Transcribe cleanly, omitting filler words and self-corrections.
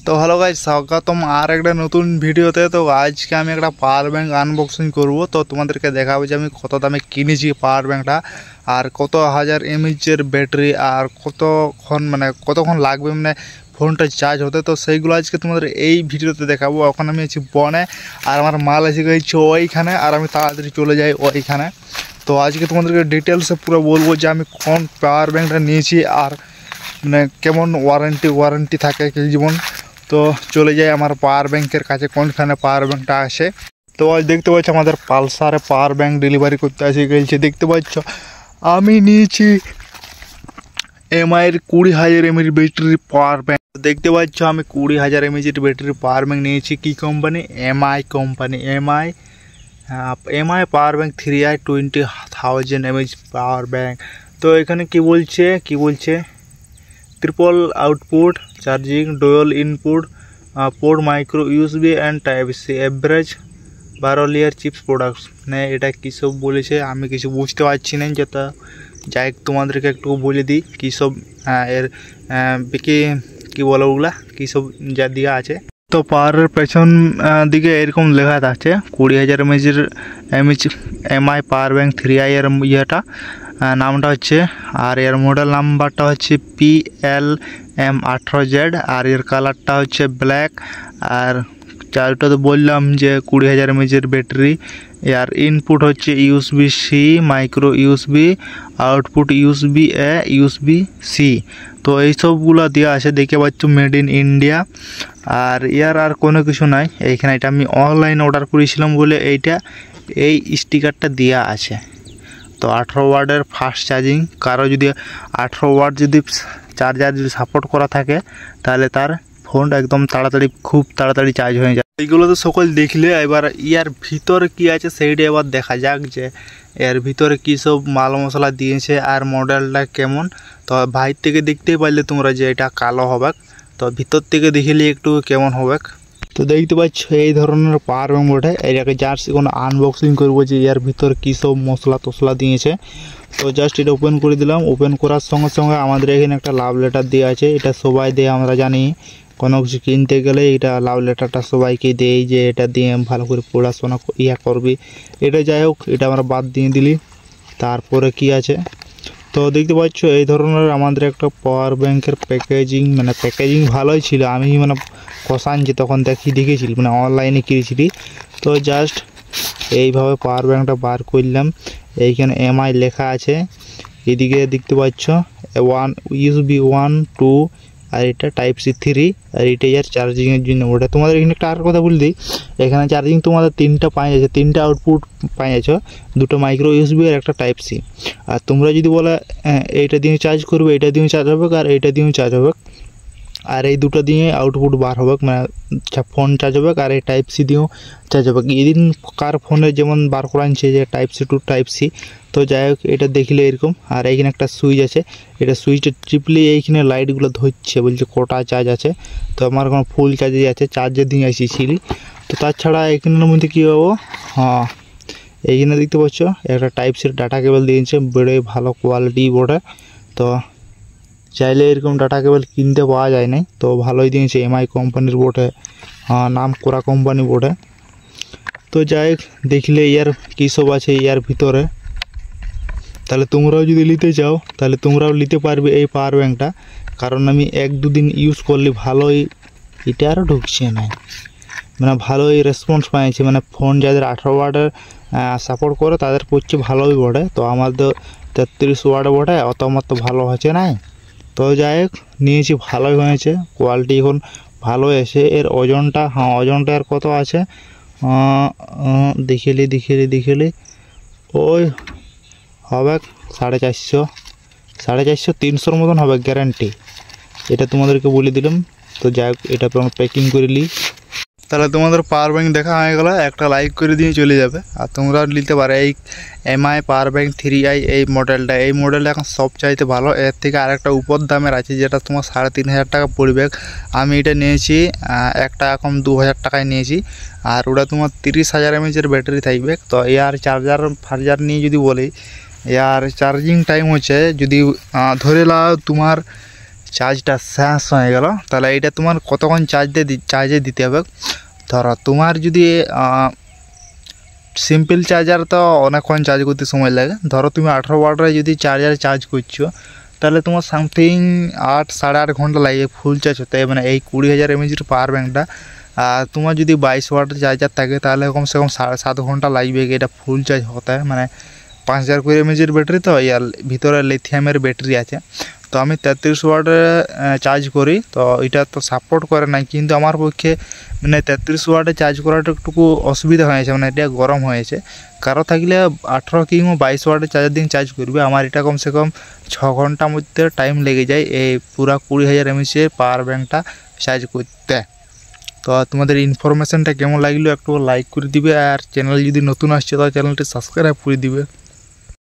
তো hello guys, স্বাগতম আর একটা নতুন ভিডিওতে। তো আজকে আমি একটা পাওয়ার ব্যাংক আনবক্সিং করব। তো তোমাদেরকে দেখাবো যে আমি কত দামে কিনেছি পাওয়ার ব্যাংকটা, আর কত হাজার এমএইচের ব্যাটারি, আর কতক্ষণ লাগবে ফোনটা চার্জ হতে। তো সেইগুলো আজকে তোমাদের এই ভিডিওতে দেখাবো। এখন আমি আছি বনে, আর আমার মাল এসে গেছে ওইখানে, আর আমি তাড়াতাড়ি চলে যাই ওইখানে। তো আজকে তোমাদেরকে ডিটেলসে পুরো বলবো যে আমি কোন পাওয়ার ব্যাংকটা নিয়েছি, আর কেমন ওয়ারেন্টি থাকে কি জীবন। তো চলে যাই আমার পাওয়ার ব্যাংকের কাছে, কোনখানে পাওয়ার ব্যাংকটা আছে। তো আজ দেখতে পাচ্ছ আমাদের পালসারে পাওয়ার ব্যাংক ডেলিভারি করতে এসে গেছে। দেখতে পাচ্ছ আমি নিয়েছি এমআইয়ের 20,000 এমএর ব্যাটারি পাওয়ার ব্যাংক। দেখতে পাচ্ছ আমি 20,000 এমএর ব্যাটারি পাওয়ার ব্যাংক নিয়েছি। কি company? Mi company. Mi power bank 3i 20,000 MH power bank. তো এখানে কি বলছে triple output charging, dual input port, micro USB and type C, average 12 layer chips products. এটা কী সব বলেছে আমি কিছু বুঝতে পারছি না, যেটা যাই তোমাদেরকে একটু বলে দিই কী সব এর কী বলে ওগুলা কী সব যা দেওয়া আছে। তো পাওয়ারের পেছন দিকে এরকম লেখা আছে 20,000 MH MI power bank 3i এর ইয়েটা নামটা হচ্ছে, আর এর মডেল নাম্বারটা হচ্ছে PLM18Z, আর এর কালারটা হচ্ছে ব্ল্যাক। আর চারটা তো বললাম যে 20,000 এমএইচের ব্যাটারি। আর ইনপুট হচ্ছে USB-C, micro USB, output USB-A, USB-C। তো এইসবগুলো দেওয়া আছে, দেখতে পাচ্ছ মেড ইন ইন্ডিয়া। আর আর কোনো কিছু নাই এইখানে। এটা আমি অনলাইনে অর্ডার করেছিলাম বলে এই স্টিকারটা দেওয়া আছে। তো 18 ওয়াটের ফাস্ট চার্জিং, কারো যদি 18 ওয়াট যদি চার্জার যদি সাপোর্ট করা থাকে তাহলে তার ফোন একদম খুব তাড়াতাড়ি চার্জ হয়ে যায়। এইগুলো তো সকল দেখলে, এবার ইয়ার ভিতরে কি আছে সেইটা এবার দেখা যাক যে এর ভিতরে কী সব মাল মশলা দিয়েছে আর মডেলটা কেমন। তো বাইরে থেকে দেখতেই পারলে তোমরা যে এটা কালো হবে, তো ভিতর থেকে দেখিলে একটু কেমন হবে। তো দেখতে পাচ্ছ এই ধরনের পাওয়ার ব্যাংক বটে। এটাকে জাস্ট এখন আনবক্সিং করবো যে এর ভিতর কী সব মশলা দিয়েছে। তো জাস্ট এটা ওপেন করে দিলাম। ওপেন করার সঙ্গে সঙ্গে আমাদের এখানে একটা লাভ লেটার দেওয়া আছে। এটা সবাই দেয়, আমরা জানি কোনো কিছু কিনতে গেলে এটা লাভ লেটারটা সবাইকে দেয় যে এটা দিয়ে ভালো করে পড়াশোনা করবি। এটা যাই হোক, এটা আমরা বাদ দিয়ে দিলি। তারপরে কি আছে, তো দেখতে পাচ্ছ এই ধরনের আমাদের একটা পাওয়ার ব্যাংকের প্যাকেজিং ভালোই ছিল। আমি কষানছি তখন দেখেছিলি অনলাইনে কিনেছিলি। তো জাস্ট এইভাবে পাওয়ার ব্যাংকটা বার করলাম। এইখানে এমআই লেখা আছে। এদিকে দেখতে পাচ্ছ USB 1, 2, আর এটা টাইপ সি 3, আর এটা চার্জিংয়ের জন্য ওটা। তোমাদের এখানে একটা আর কথা বলে দিই, এখানে চার্জিং তোমাদের 3টা পাওয়া যাচ্ছে, 3টা আউটপুট পাওয়া যাচ্ছে, 2টো মাইক্রো ইউএসবি আর একটা টাইপ সি। আর তোমরা যদি বলে এইটা দিয়ে চার্জ করবে, এটা দিয়েও চার্জ হবে, আর এইটা দিয়েও চার্জ হবে, আর এই দুটো দিয়ে আউটপুট বার হবে, ফোন চার্জ হবে, আর এই টাইপ সি দিয়েও চার্জ হবে। এদিন কার ফোনে যেমন বার করাচ্ছে যে type C to type C. তো যাই হোক, এটা দেখলে এরকম। আর এইখানে একটা সুইচ আছে, এটা সুইচটা টিপলে এইখানে লাইটগুলো ধরছে, বলছে কটা চার্জ আছে। তো আমার এখন ফুল চার্জে আছে, চার্জের দিয়ে আসিছিলি। তো তাছাড়া এখানের মধ্যে কী হবো, এইখানে দেখতে পাচ্ছ একটা টাইপ সির ডাটা কেবল দিয়েছে, বেড়ে ভালো কোয়ালিটি বটে। তো চাইলে এরকম ডাটা কেবল কিনতে পাওয়া যায় না, তো ভালোই দিয়েছে। এমআই কোম্পানির বটে, নাম করা কোম্পানি বটে। তো যাই হোক, দেখলে ইয়ার কী সব আছে ইয়ার ভিতরে। তাহলে তোমরাও যদি নিতে চাও তাহলে তোমরাও নিতে পারবে এই পাওয়ার ব্যাংকটা, কারণ আমি 1-2 দিন ইউজ করলে ভালোই, এটা আরও ঢুকছে না, ভালোই রেসপন্স পাইছে। ফোন যাদের 18 ওয়াটের সাপোর্ট করে তাদের পড়ছে ভালোই বটে। তো আমাদের 33 ওয়াট বটে, অত আমার তো ভালো হচ্ছে না। তো যাই হোক, নিয়েছি, ভালোই হয়েছে, কোয়ালিটি এখন ভালো এসে। এর ওজনটা ওজনটা আর কত আছে দেখিলি ওই হবে 450, 300-র মতন হবে গ্যারান্টি। এটা তোমাদেরকে বলে দিলাম। তো যাই হোক, এটা আমরা প্যাকিং করে নিই। তাহলে তোমাদের পাওয়ার ব্যাংক দেখা হয়ে গেলো, একটা লাইক করে দিয়ে চলে যাবে। আর তোমরা নিতে পারো এই এমআই পাওয়ার ব্যাংক 3i এই মডেলটা এখন সবচাইতে ভালো। এর থেকে আরেকটা উপর দামের আছে, যেটা তোমার 3,500 টাকা পড়বে। আমি এটা নিয়েছি একটা এখন 2,000 টাকায় নিয়েছি, আর ওটা তোমার 30,000 এমএইচের ব্যাটারি থাকবে। তো এর চার্জার নিয়ে যদি বলি, এর চার্জিং টাইম হচ্ছে, যদি ধরে নাও তোমার চার্জটা শেষ হয়ে গেল, তাহলে এইটা তোমার কতক্ষণ চার্জে দিতে হবে। ধরো তোমার যদি সিম্পল চার্জার তো অনেকক্ষণ চার্জ করতে সময় লাগে। ধরো তুমি 18 ওয়াটের যদি চার্জ করছো, তাহলে তোমার সামথিং 8-8.5 ঘন্টা লাগে ফুল চার্জ হতে, মানে এই 20,000 mAh পাওয়ার ব্যাঙ্কটা। আর তোমার যদি 22 ওয়াটের চার্জার থাকে তাহলে কমসে কম 7.5 ঘন্টা লাগবে এটা ফুল চার্জ হতে। মানে 5020 mAh ব্যাটারি তো, আর ভিতরে লিথিয়ামের ব্যাটারি আছে। তো আমি 33 ওয়াটে চার্জ করি, তো এটা তো সাপোর্ট করে না, কিন্তু আমার পক্ষে মানে 33 ওয়াটে চার্জ করাটা একটু অসুবিধা হয়েছে, মানে এটা গরম হয়েছে। কারো থাকলে 18 কিংবা 22 ওয়াটের চার্জার দিন চার্জ করবে। আমার এটা কমসে কম 6 ঘন্টার মধ্যে টাইম লেগে যায় এই পুরা 20,000 mAh পাওয়ার ব্যাঙ্কটা চার্জ করতে। তো তোমাদের ইনফরমেশনটা কেমন লাগলো একটু লাইক করে দিবে, আর চ্যানেল যদি নতুন আসছে তো চ্যানেলটি সাবস্ক্রাইব করে দিবে।